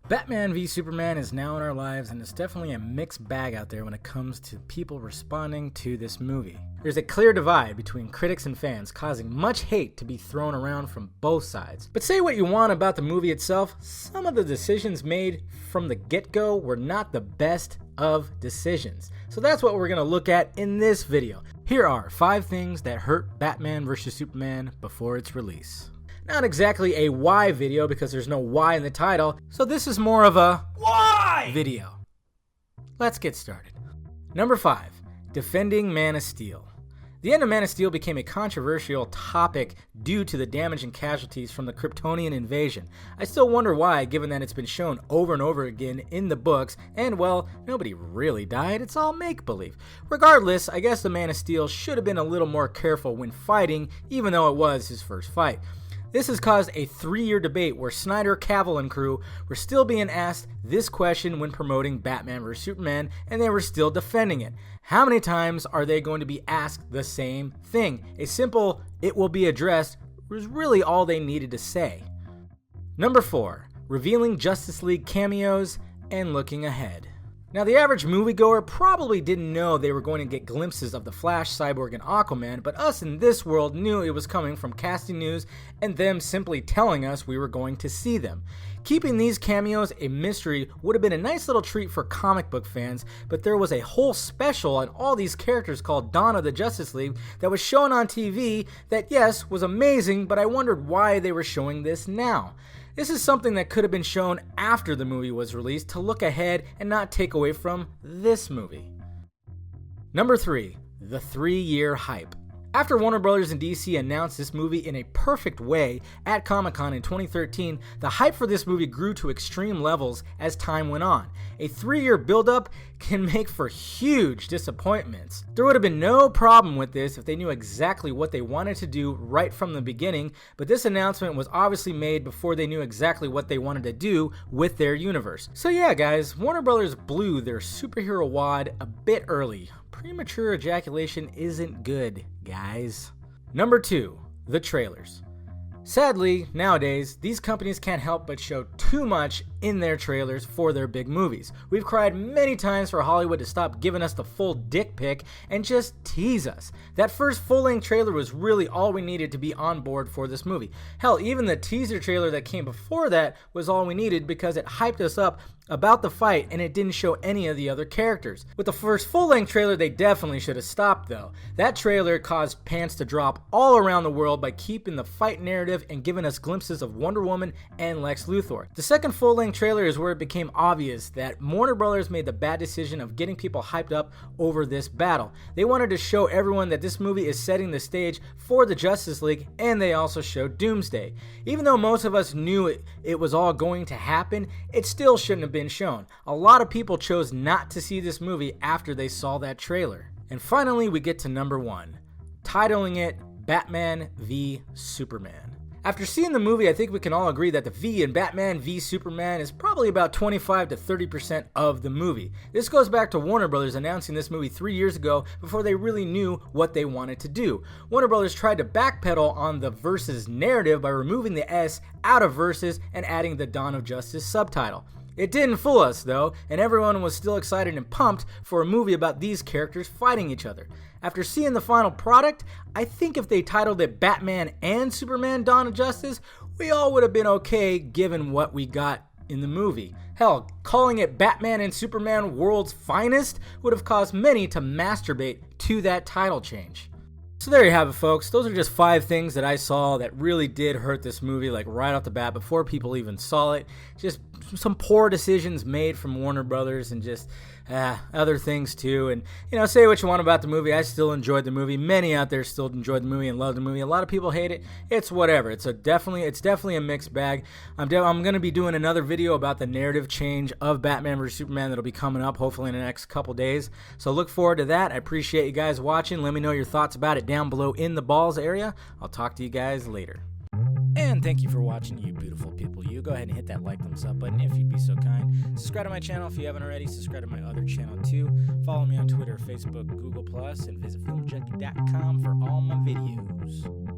Batman v Superman is now in our lives, and it's definitely a mixed bag out there when it comes to people responding to this movie. There's a clear divide between critics and fans, causing much hate to be thrown around from both sides. But say what you want about the movie itself, some of the decisions made from the get-go were not the best of decisions. So that's what we're going to look at in this video. Here are 5 things that hurt Batman vs Superman before its release. Not exactly a why video because there's no why in the title, so this is more of a why video. Let's get started. Number 5, defending Man of Steel. The end of Man of Steel became a controversial topic due to the damage and casualties from the Kryptonian invasion. I still wonder why, given that it's been shown over and over again in the books, and well, nobody really died, it's all make-believe. Regardless, I guess the Man of Steel should have been a little more careful when fighting, even though it was his first fight. This has caused a 3-year debate where Snyder, Cavill, and crew were still being asked this question when promoting Batman vs Superman, and they were still defending it. How many times are they going to be asked the same thing? A simple, "it will be addressed," was really all they needed to say. Number 4, revealing Justice League cameos and looking ahead. Now, the average moviegoer probably didn't know they were going to get glimpses of the Flash, Cyborg, and Aquaman, but us in this world knew it was coming from casting news and them simply telling us we were going to see them. Keeping these cameos a mystery would have been a nice little treat for comic book fans, but there was a whole special on all these characters called Dawn of the Justice League that was shown on TV that, yes, was amazing, but I wondered why they were showing this now. This is something that could have been shown after the movie was released to look ahead and not take away from this movie. Number 3, the 3-year hype. After Warner Bros. And DC announced this movie in a perfect way at Comic-Con in 2013, the hype for this movie grew to extreme levels as time went on. A 3-year build-up can make for huge disappointments. There would have been no problem with this if they knew exactly what they wanted to do right from the beginning, but this announcement was obviously made before they knew exactly what they wanted to do with their universe. So yeah, guys, Warner Bros. Blew their superhero wad a bit early. Premature ejaculation isn't good, guys. Number 2, the trailers. Sadly, nowadays, these companies can't help but show too much in their trailers for their big movies. We've cried many times for Hollywood to stop giving us the full dick pic and just tease us. That first full-length trailer was really all we needed to be on board for this movie. Hell, even the teaser trailer that came before that was all we needed because it hyped us up about the fight and it didn't show any of the other characters. With the first full-length trailer, they definitely should have stopped though. That trailer caused pants to drop all around the world by keeping the fight narrative and giving us glimpses of Wonder Woman and Lex Luthor. The second full-length trailer is where it became obvious that Warner Brothers made the bad decision of getting people hyped up over this battle. They wanted to show everyone that this movie is setting the stage for the Justice League, and they also showed Doomsday. Even though most of us knew it was all going to happen, it still shouldn't have been shown. A lot of people chose not to see this movie after they saw that trailer. And finally, we get to number 1, titling it Batman v Superman. After seeing the movie, I think we can all agree that the V in Batman v Superman is probably about 25 to 30% of the movie. This goes back to Warner Bros. Announcing this movie 3 years ago before they really knew what they wanted to do. Warner Bros. Tried to backpedal on the Versus narrative by removing the S out of Versus and adding the Dawn of Justice subtitle. It didn't fool us though, and everyone was still excited and pumped for a movie about these characters fighting each other. After seeing the final product, I think if they titled it Batman and Superman Dawn of Justice, we all would have been okay given what we got in the movie. Hell, calling it Batman and Superman World's Finest would have caused many to masturbate to that title change. So there you have it, folks. Those are just 5 things that I saw that really did hurt this movie, like right off the bat before people even saw it. Just some poor decisions made from Warner Brothers and just other things too. And say what you want about the movie. I still enjoyed the movie. Many out there still enjoyed the movie and loved the movie. A lot of people hate it. It's whatever. It's definitely a mixed bag. I'm going to be doing another video about the narrative change of Batman vs Superman that'll be coming up hopefully in the next couple days. So look forward to that. I appreciate you guys watching. Let me know your thoughts about it down below in the balls area. I'll talk to you guys later. And thank you for watching, you beautiful people. You go ahead and hit that like, thumbs up button if you'd be so kind. Subscribe to my channel if you haven't already. Subscribe to my other channel too. Follow me on Twitter, Facebook, Google+, and visit filmjunkie.com for all my videos.